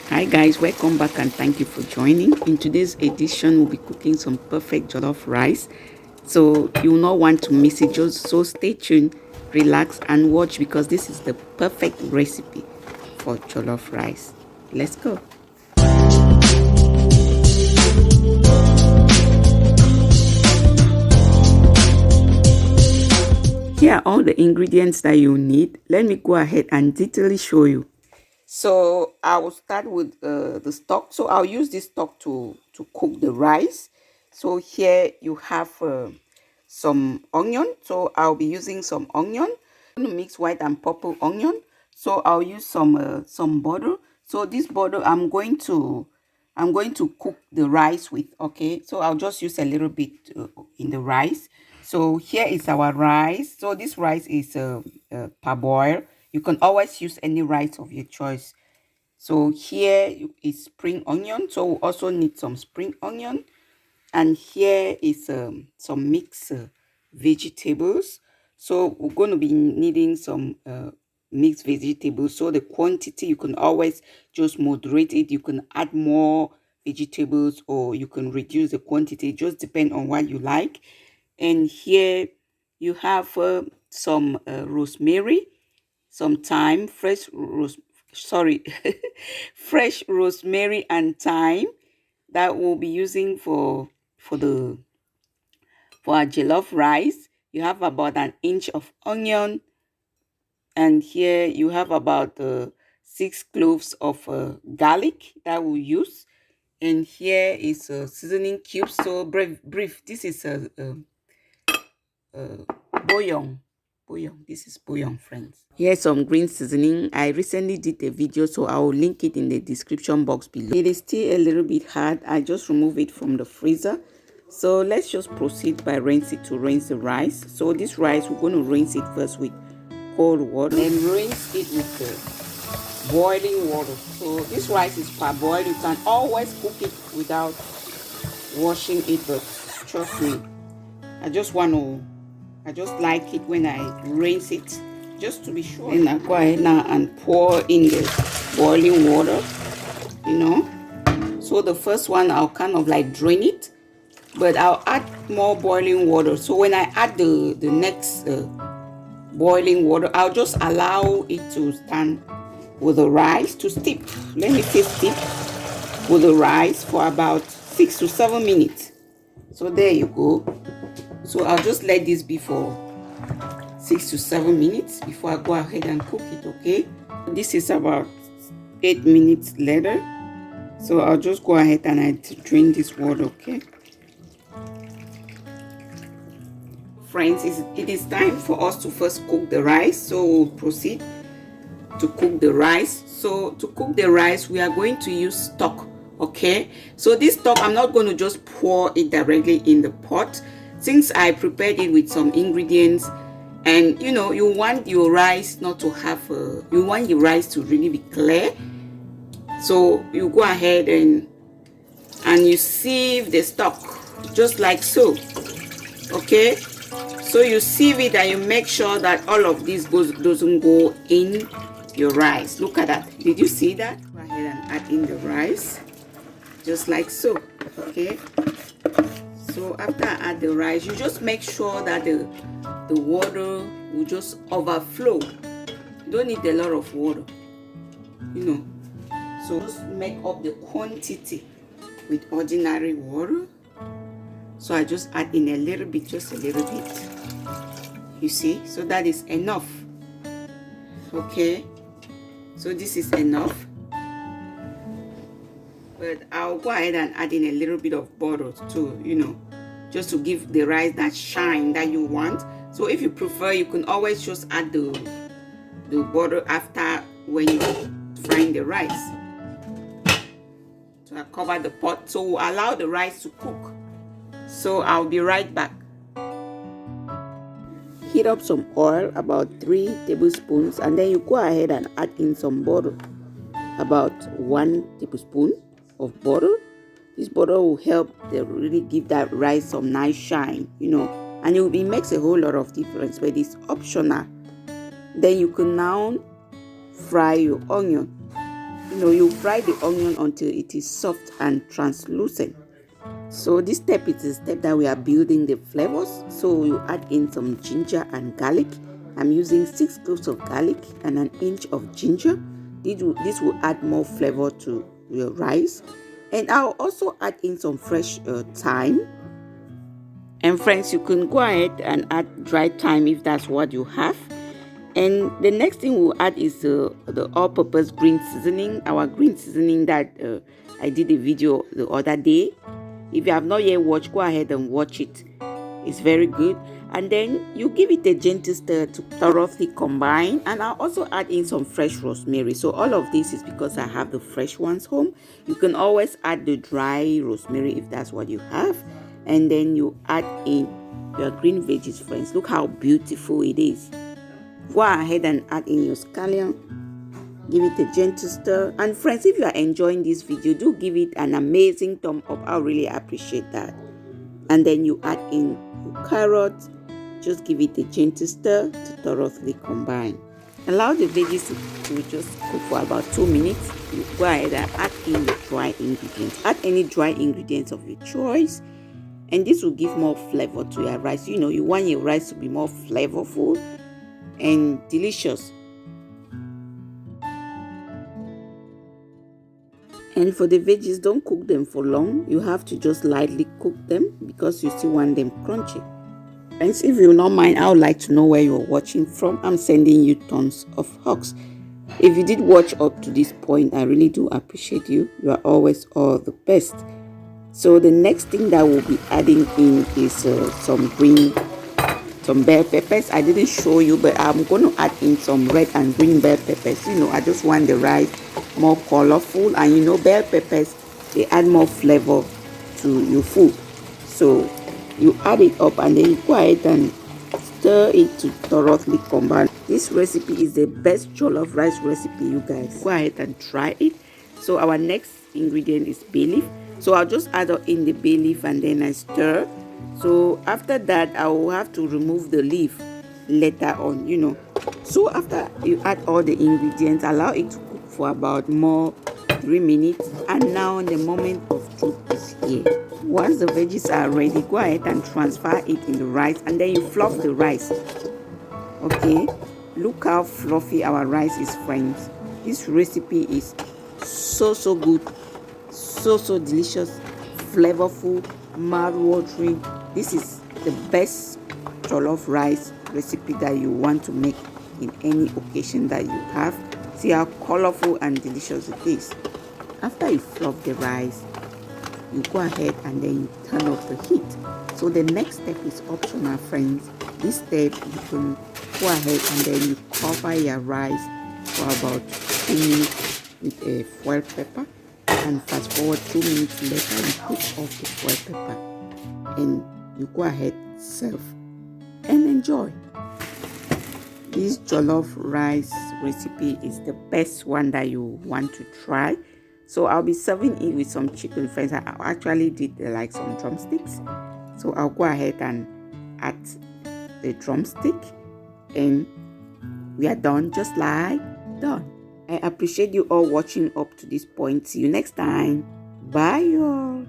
Hi guys, welcome back and thank you for joining. In today's edition, we'll be cooking some perfect jollof rice. So you will not want to miss it. Just so stay tuned, relax and watch because this is the perfect recipe for jollof rice. Let's go. Here are all the ingredients that you need. Let me go ahead and detailedly show you. So I will start with the stock. So I'll use this stock to cook the rice. So here you have some onion. So I'll be using some onion. I'm going to mix white and purple onion. So I'll use some butter. So this butter I'm going to cook the rice with. Okay, so I'll just use a little bit in the rice. So here is our rice. So this rice is parboil. You can always use any rice of your choice. So here is spring onion. So we also need some spring onion. And here is some mixed vegetables. So we're going to be needing some mixed vegetables. So the quantity, you can always just moderate it. You can add more vegetables or you can reduce the quantity. It just depends on what you like. And here you have some rosemary, some thyme, fresh rosemary and thyme that we'll be using for our jollof rice. You have about an inch of onion, and here you have about 6 cloves of garlic that we'll use. And here is a seasoning cubes. So brief. This is bouillon. This is bouillon, friends. Here's some green seasoning. I recently did a video, so I will link it in the description box below. It is still a little bit hard. I just removed it from the freezer. So let's just proceed by rinse the rice. So this rice, we're going to rinse it first with cold water and rinse it with boiling water. So this rice is parboiled. You can always cook it without washing it, but trust me, I just like it when I rinse it, just to be sure. And I go ahead now and pour in the boiling water, So the first one, I'll kind of like drain it, but I'll add more boiling water. So when I add the next boiling water, I'll just allow it to stand with the rice to steep. Let me say steep with the rice for about 6 to 7 minutes. So there you go. So I'll just let this be for 6 to 7 minutes before I go ahead and cook it, okay? This is about 8 minutes later. So I'll just go ahead and I drain this water, okay? Friends, it is time for us to first cook the rice. So we'll proceed to cook the rice. So to cook the rice, we are going to use stock, okay? So this stock, I'm not going to just pour it directly in the pot. Since I prepared it with some ingredients, and you want your rice not to have you want your rice to really be clear. So you go ahead and you sieve the stock just like so, okay? So you sieve it and you make sure that all of this doesn't go in your rice. Look at that. Did you see that? Go ahead and add in the rice just like so, okay? So after I add the rice, you just make sure that the water will just overflow. You don't need a lot of water, So just make up the quantity with ordinary water. So I just add in a little bit, just a little bit. You see? So that is enough. Okay? So this is enough. But I'll go ahead and add in a little bit of butter too, just to give the rice that shine that you want. So if you prefer, you can always just add the butter after when you frying the rice. So I cover the pot, so we'll allow the rice to cook. So I'll be right back. Heat up some oil, about 3 tablespoons, and then you go ahead and add in some butter, about 1 tablespoon of butter. This butter will help really give that rice some nice shine, and it makes a whole lot of difference, but it's optional. Then you can now fry your onion. You fry the onion until it is soft and translucent. So this step is the step that we are building the flavors. So you add in some ginger and garlic. I'm using 6 cloves of garlic and an inch of ginger. This will add more flavor to your rice. And I'll also add in some fresh thyme. And friends, you can go ahead and add dried thyme if that's what you have. And the next thing we'll add is the all-purpose green seasoning, our green seasoning that I did a video the other day. If you have not yet watched, go ahead and watch it. It's very good. And then you give it a gentle stir to thoroughly combine. And I'll also add in some fresh rosemary. So all of this is because I have the fresh ones home. You can always add the dry rosemary if that's what you have. And then you add in your green veggies, friends. Look how beautiful it is. Go ahead and add in your scallion. Give it a gentle stir. And friends, if you are enjoying this video, do give it an amazing thumb up. I'll really appreciate that. And then you add in your carrots. Just give it a gentle stir to thoroughly combine. Allow the veggies to just cook for about 2 minutes. You go ahead and add in the dry ingredients. Add any dry ingredients of your choice. And this will give more flavor to your rice. You want your rice to be more flavorful and delicious. And for the veggies, don't cook them for long. You have to just lightly cook them because you still want them crunchy. Friends, if you don't mind, I would like to know where you're watching from. I'm sending you tons of hugs. If you did watch up to this point, I really do appreciate you. You are always all the best. So the next thing that we'll be adding in is some bell peppers. I didn't show you, but I'm going to add in some red and green bell peppers. I just want the rice more colorful, and bell peppers, they add more flavor to your food. So you add it up and then you go ahead and stir it to thoroughly combine. This recipe is the best jollof rice recipe, you guys. Go ahead and try it. So our next ingredient is bay leaf. So I'll just add in the bay leaf and then I stir. So after that, I will have to remove the leaf later on, So after you add all the ingredients, allow it to cook for about more 3 minutes. And now the moment of truth is here. Once the veggies are ready, go ahead and transfer it in the rice and then you fluff the rice. Okay, look how fluffy our rice is, friends. This recipe is so good, so delicious, flavorful, mouth-watering. This is the best jollof rice recipe that you want to make in any occasion that you have. See how colorful and delicious it is. After you fluff the rice, you go ahead and then you turn off the heat. So the next step is optional, friends. This step, you can go ahead and then you cover your rice for about 2 minutes with a foil pepper, and fast forward 2 minutes later, you put off the foil pepper and you go ahead, serve and enjoy. This jollof rice recipe is the best one that you want to try. So I'll be serving it with some chicken, friends. I actually did like some drumsticks. So I'll go ahead and add the drumstick and we are done, just like done. I appreciate you all watching up to this point. See you next time. Bye, y'all.